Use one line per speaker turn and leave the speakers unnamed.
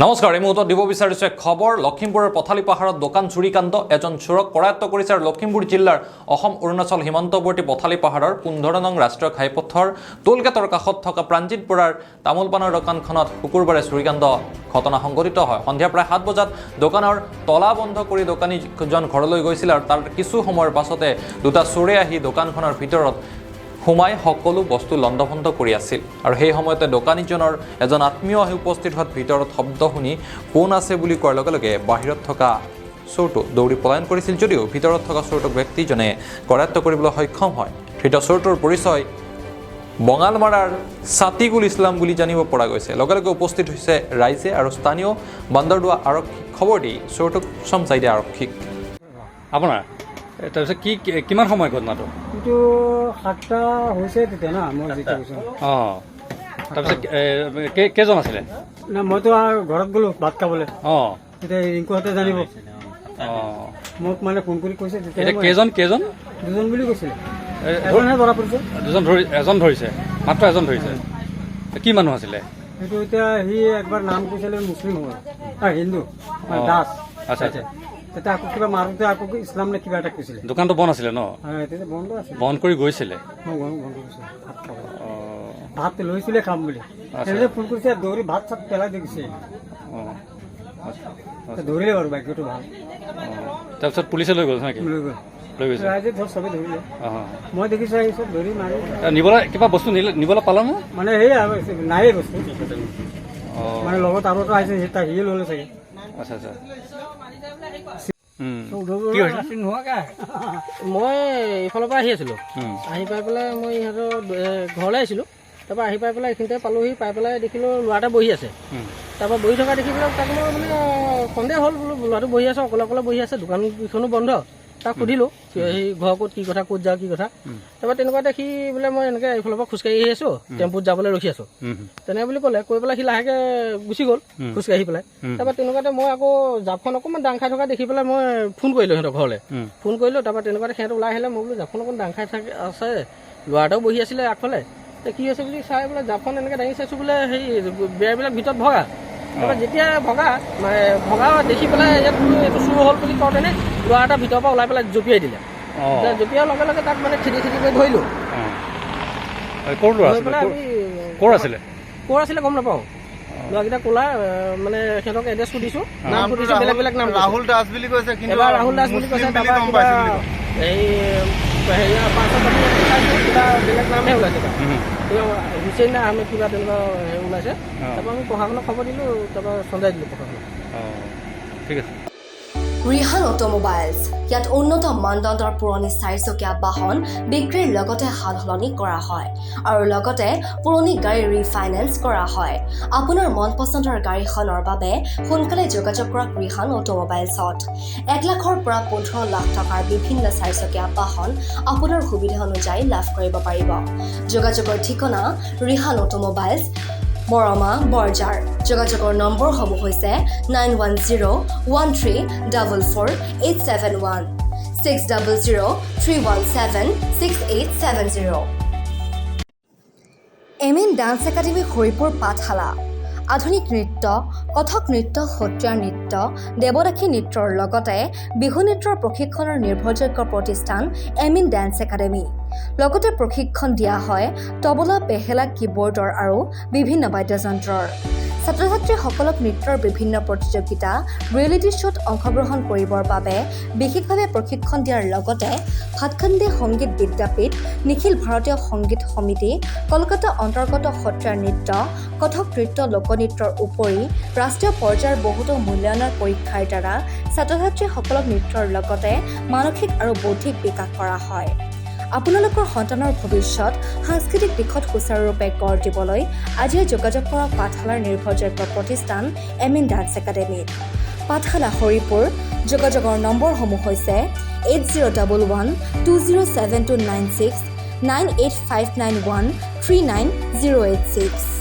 নমস্কাৰ এই মুহূৰ্তত দিব বিচাৰিছো এক খবৰ লখিমপুৰৰ পথালি পাহাৰত দোকান চুৰিকাণ্ড এজন চোৰক কৰায়ত্ব কৰিছে আৰু লখিমপুৰ জিলাৰ অসম অৰুণাচল সীমান্তৱৰ্তী পথালি পাহাৰৰ 15 নং ৰাষ্ট্ৰীয় ঘাইপথৰ টোলগেটৰ কাষত থকা প্ৰাঞ্জিত বৰাৰ তামোল পানৰ দোকানখনত শুকুৰবাৰে চুৰিকাণ্ড ঘটনা সংঘটিত হয় সন্ধিয়া প্ৰায় 7 বজাত দোকানৰ তলা বন্ধ কৰি দোকানীজন ঘৰলৈ গৈছিল আৰু তাৰ কিছু সময়ৰ পাছতে দুটা চোৰে আহি দোকানখনৰ ভিতৰত হুমাই সকলো বস্তু লণ্ডভণ্ড কৰি আছিল আৰু সেই সময়তে দোকানীজনৰ এজন আত্মীয় আহি উপস্থিত হোৱাত ভিতৰত শব্দ শুনি কোন আছে বুলি কোৱাৰ লগে লগে বাহিৰত থকা চোৰটো দৌৰি পলায়ন কৰিছিল যদিও ভিতৰত থকা চোৰটোক ব্যক্তিজনে কৰায়ত্ব কৰিবলৈ সক্ষম হয় ধৃত চোৰটোৰ পৰিচয় বঙালমাৰাৰ সাতিকুল ইছলাম বুলি জানিব পৰা গৈছে লগে লগে উপস্থিত হৈছে ৰাইজে আৰু স্থানীয় বান্দৰদুৱা আৰক্ষীক খবৰ দি চোৰটোক চমজাই দিয়ে আৰক্ষীক
আপোনাৰ তাৰপিছত কিমান সময় ঘটনাটো
কিন্তু 7টা হৈছে তেতিয়া না মই যেতিয়া কৈছোঁ
অঁ তাৰপিছত কেইজন আছিলে
না মইতো ঘৰত গ'লোঁ ভাত খাবলৈ
অঁ
তেতিয়া ৰিংকুহঁতে জানিব
অঁ
মোক মানে ফোন কৰি কৈছে
এতিয়া
তেতিয়া
কেইজন
দুজন বুলি কৈছিলে এজনহে ধৰা পৰিছে
এজন ধৰিছে মাত্ৰ এজন ধৰিছে কি মানুহ আছিলে
সেইটো এতিয়া সি একবাৰ নাম কৈছিলে মুছলিম হয় হিন্দু দাস
আচ্ছা আচ্ছা
তেতিয়া আকৌ কিবা মাৰোতে আকৌ ইছলাম নে কিবা এটা কৈছিলে
দোকানটো বন্ধ আছিলে ন
তেতিয়া বন্ধ আছিল
বন্ধ কৰি গৈছিলে
মই বন্ধ কৰিছোঁ ভাত খাবলৈ ভাত লৈছিলে খাম বুলি সেইটোৱে ফোন কৰিছে দৌৰি ভাত চাত পেলাই দেখিছে ধৰিলে বাৰু বাক্যটো ভাল
তাৰপিছত পুলিচে লৈ গ'ল নেকি
লৈ গ'ল
লৈ গৈছে
ৰাইজে ধৰ চবেই ধৰিলে
অঁ
মই দেখিছোঁ এই চব ধৰি মাৰি
নিবলৈ কিবা বস্তু নিবলৈ পালে নে
মানে সেই আৰু নায়েই বস্তু
অঁ
মানে লগত আৰু এটা আহিছে সেই সিয়ে ল'লে চাগে
আচ্ছা আচ্ছা
মই এইফালৰ পৰা আহি আছিলোঁ আহি পাই পেলাই মই ইহঁতৰ ঘৰলৈ আহিছিলোঁ তাৰপৰা আহি পাই পেলাই এইখিনিতে পালোহি পাই পেলাই দেখিলোঁ ল'ৰা এটা বহি আছে তাৰপৰা বহি থকা দেখি পেলাই তাক মই মানে সন্দেহ হ'ল বোলো ল'ৰাটো বহি আছে অকলে অকলে বহি আছে দোকানকেইখনো বন্ধ তাক সুধিলোঁ সেই ঘৰ ক'ত কি কথা ক'ত যাওঁ কি কথা তাৰপৰা তেনেকুৱা দেখি বোলে মই এনেকৈ এইফালৰ পৰা খোজকাঢ়ি আহি আছোঁ টেম্পুত যাবলৈ ৰখি আছোঁ তেনে বুলি ক'লে কৈ পেলাই সি লাহেকৈ গুচি গ'ল খোজকাঢ়ি পেলাই তাৰপৰা তেনেকুৱাতে মই আকৌ জাপখন অকণমান দাং খাই থকা দেখি পেলাই মই ফোন কৰিলোঁ সিহঁতৰ ঘৰলৈ ফোন কৰিলোঁ তাৰপৰা তেনেকুৱাতে সিহঁতে ওলাই আহিলে মই বোলো জাপখন অকণ দাং খাই থাকে আছে ল'ৰা এটাও বহি আছিলে আগফালে কি হৈছে বুলি চাই বোলে জাপখন এনেকৈ দাঙি চাইছোঁ বোলে সেই বেৰবিলাক ভিতৰত ভগা তাৰপৰা যেতিয়া ভগা দেখি পেলাই ইয়াত এইটো চুৰ হ'ল বুলি কওঁতেনে ল'ৰা এটা ভিতৰৰ পৰা ওলাই পেলাই জঁপিয়াই দিলে জঁপিয়াৰ লগে লগে তাক মানে খেদি কৰি ধৰিলোঁ
ক'ৰ আছিলে
গম নাপাওঁ ল'ৰাকেইটা ক'লা মানে সিহঁতক এড্ৰেছ সুধিছোঁ নাম সুধিছোঁ বেলেগ বেলেগ নাম
ৰাহুল দাস বুলি কৈছে
এবাৰ ৰাহুল দাস বুলি কৈছে তাৰপৰা কিবা বেলেগ নামহে ওলাইছে হুছেইন আহমেদ কিবা তেনেকুৱা ওলাইছে তাৰপৰা আমি প্ৰশাসনক খবৰ দিলোঁ তাৰপৰা চঞ্জাই দিলোঁ প্ৰশাসনক
ঠিক আছে
ৰিহান অটোমোবাইলছ ইয়াত উন্নত মানদণ্ডৰ পুৰণি 4চকীয়া বাহন বিক্ৰীৰ লগতে সাল সলনি কৰা হয় আৰু লগতে পুৰণি গাড়ী ৰিফাইনেন্স কৰা হয় আপোনাৰ মন পচন্দৰ গাড়ীখনৰ বাবে সোনকালে যোগাযোগ কৰক ৰিহান অটোমোবাইলছত 1 লাখৰ পৰা 15 লাখ টকাৰ বিভিন্ন 4চকীয়া বাহন আপোনাৰ সুবিধা অনুযায়ী লাভ কৰিব পাৰিব যোগাযোগৰ ঠিকনা ৰিহান অটোমোবাইলছ মৰমা বৰজাৰ যোগাযোগৰ নম্বৰসমূহ হৈছে 9101344871 600317680 এমিন ডান্স একাডেমী হৰিপুৰ পাঠশালা আধুনিক নৃত্য কথক নৃত্য সত্ৰীয়া নৃত্য দেৱদাসী নৃত্যৰ লগতে বিহু নৃত্যৰ প্ৰশিক্ষণৰ নিৰ্ভৰযোগ্য প্ৰতিষ্ঠান এমিন ডান্স একাডেমী লগতে প্ৰশিক্ষণ দিয়া হয় তবলা পেহেলা কিবৰ্ডৰ আৰু বিভিন্ন বাদ্যযন্ত্ৰৰ ছাত্ৰ-ছাত্ৰীসকলক নৃত্যৰ বিভিন্ন প্ৰতিযোগিতা ৰিয়েলিটি শ্ব'ত অংশগ্ৰহণ কৰিবৰ বাবে বিশেষভাৱে প্ৰশিক্ষণ দিয়াৰ লগতে ভাতখণ্ডে সংগীত বিদ্যাপীঠ নিখিল ভাৰতীয় সংগীত সমিতি কলকাতা অন্তৰ্গত সত্ৰীয়া নৃত্য কথক নৃত্য লোকনৃত্যৰ উপৰি ৰাষ্ট্ৰীয় পৰ্যায়ৰ বহুতো মূল্যায়নৰ পৰীক্ষাৰ দ্বাৰা ছাত্ৰ-ছাত্ৰীসকলক নৃত্যৰ লগতে মানসিক আৰু বৌদ্ধিক বিকাশ কৰা হয় আপোনালোকৰ সন্তানৰ ভৱিষ্যত সাংস্কৃতিক দিশত সুচাৰুৰূপে গঢ় দিবলৈ আজিয়ে যোগাযোগ কৰক পাঠশালাৰ নিৰ্ভৰযোগ্য প্ৰতিষ্ঠান এমিন ডান্স একাডেমীত পাঠশালা হৰিপুৰ যোগাযোগৰ নম্বৰসমূহ হৈছে 8011207296 98591398086